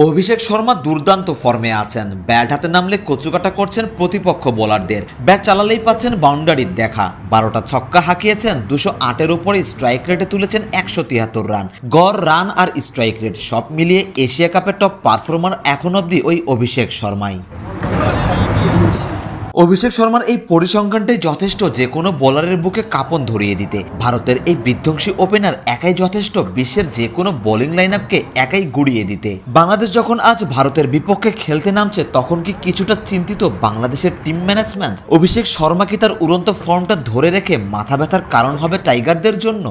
অভিষেক শর্মা দুর্দান্ত ফর্মে আছেন। ব্যাট হাতে নামলে কচুকাটা করছেন প্রতিপক্ষ বোলারদের, ব্যাট চালালেই পাচ্ছেন বাউন্ডারির দেখা। 12টা ছক্কা হাঁকিয়েছেন, 208-এর উপরে স্ট্রাইক রেটে তুলেছেন 173 রান। গড় রান আর স্ট্রাইক রেট সব মিলিয়ে এশিয়া কাপের টপ পারফর্মার এখন অবধি ওই অভিষেক শর্মাই। অভিষেক শর্মার এই পরিসংখ্যানটাই যথেষ্ট যে কোনো বোলারের বুকে কাঁপন ধরিয়ে দিতে। ভারতের এই বিধ্বংসী ওপেনার একাই যথেষ্ট বিশ্বের যে কোনো বোলিং লাইন আপকে একাই গুড়িয়ে দিতে। বাংলাদেশ যখন আজ ভারতের বিপক্ষে খেলতে নামছে তখন কি কিছুটা চিন্তিত বাংলাদেশের টিম ম্যানেজমেন্ট? অভিষেক শর্মা কি তার উড়ন্ত ফর্মটা ধরে রেখে মাথা ব্যথার কারণ হবে টাইগারদের জন্য?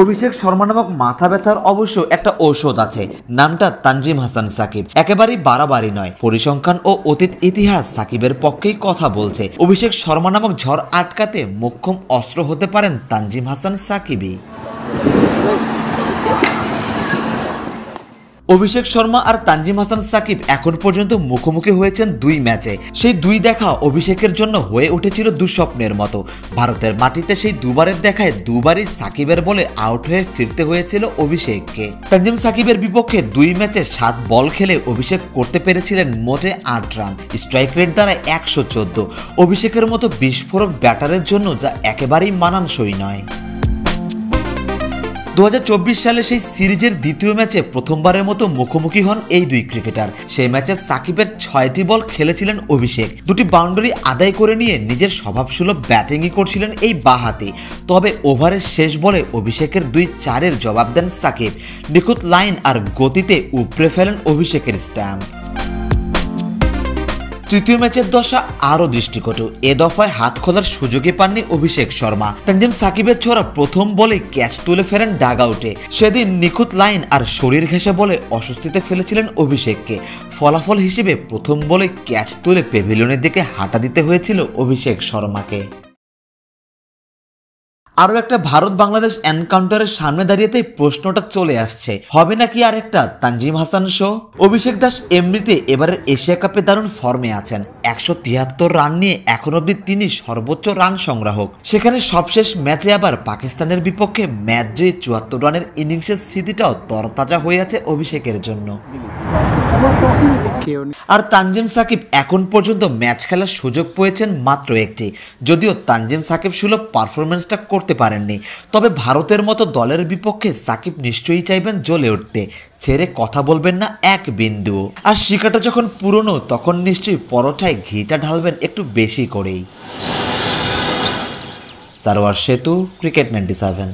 অভিষেক শর্মা নামক মাথা ব্যথার অবশ্য একটা ঔষধ আছে, নামটা তানজিম হাসান সাকিব। একেবারেই বাড়াবাড়ি নয়, পরিসংখ্যান ও অতীত ইতিহাস সাকিবের পক্ষেই কথা বলছে। অভিষেক শর্মা নামক ঝড় আটকাতে মোক্ষম অস্ত্র হতে পারেন তানজিম হাসান সাকিবই। অভিষেক শর্মা আর তানজিম হাসান সাকিব এখন পর্যন্ত মুখোমুখি হয়েছেন 2 ম্যাচে। সেই 2 দেখা অভিষেকের জন্য হয়ে উঠেছিল দুঃস্বপ্নের মতো। ভারতের মাটিতে সেই দুবারের দেখায় দুবারই সাকিবের বলে আউট হয়ে ফিরতে হয়েছিল অভিষেককে। তানজিম সাকিবের বিপক্ষে 2 ম্যাচে 7 বল খেলে অভিষেক করতে পেরেছিলেন মোটে 8 রান, স্ট্রাইক রেট দ্বারা 114। অভিষেকের মতো বিস্ফোরক ব্যাটারের জন্য যা একেবারেই মানানসই নয়। 2024 সালে সেই সিরিজের দ্বিতীয় ম্যাচে প্রথমবারের মতো মুখোমুখি হন এই 2 ক্রিকেটার। সেই ম্যাচে সাকিবের 6টি বল খেলেছিলেন অভিষেক, 2টি বাউন্ডারি আদায় করে নিয়ে নিজের স্বভাবসুলভ ব্যাটিংই করছিলেন এই বাঁহাতি। তবে ওভারের শেষ বলে অভিষেকের 2-4-এর জবাব দেন সাকিব। নিখুঁত লাইন আর গতিতে উপড়ে ফেলেন অভিষেকের স্ট্যাম্প। তৃতীয় ম্যাচের দশা আরো দৃষ্টিকটু। এ দফায় হাত খোলার সুযোগই পাননি অভিষেক শর্মা। তানজিম সাকিবের ছোড়া প্রথম বলে ক্যাচ তুলে ফেরেন ডাগ আউটে। সেদিন নিখুঁত লাইন আর শরীর ঘেঁষে বলে অস্বস্তিতে ফেলেছিলেন অভিষেককে। ফলাফল হিসেবে প্রথম বলে ক্যাচ তুলে পেভিলিয়নের দিকে হাঁটা দিতে হয়েছিল অভিষেক শর্মাকে। আরো একটা ভারত বাংলাদেশ এনকাউন্টারের সামনে দাঁড়িয়েতেই প্রশ্নটা চলে আসছে, হবে নাকি আর একটা তানজিম হাসান শো? অভিষেক দাস এমনিতে এবারের এশিয়া কাপে দারুণ ফর্মে আছেন। 173 রান নিয়ে এখন অব্দি তিনি সর্বোচ্চ রান সংগ্রাহক। সেখানে সবশেষ ম্যাচে আবার পাকিস্তানের বিপক্ষে ম্যাচ জয়ী 74 রানের ইনিংসের স্মৃতিটাও তরতাজা হয়ে আছে অভিষেকের জন্য। আর তানজিম সাকিব এখন পর্যন্ত ম্যাচ খেলার সুযোগ পেয়েছেন মাত্র একটি, যদিও তানজিম সাকিব সুলভ পারফরমেন্সটা করতে পারেননি। তবে ভারতের মতো দলের বিপক্ষে সাকিব নিশ্চয়ই চাইবেন জ্বলে উঠতে, ছেড়ে কথা বলবেন না এক বিন্দু। আর শিকাটা যখন পুরনো তখন নিশ্চয়ই পরোটায় ঘিটা ঢালবেন একটু বেশি করেই। সারোয়ার সেতু, ক্রিকেট 97।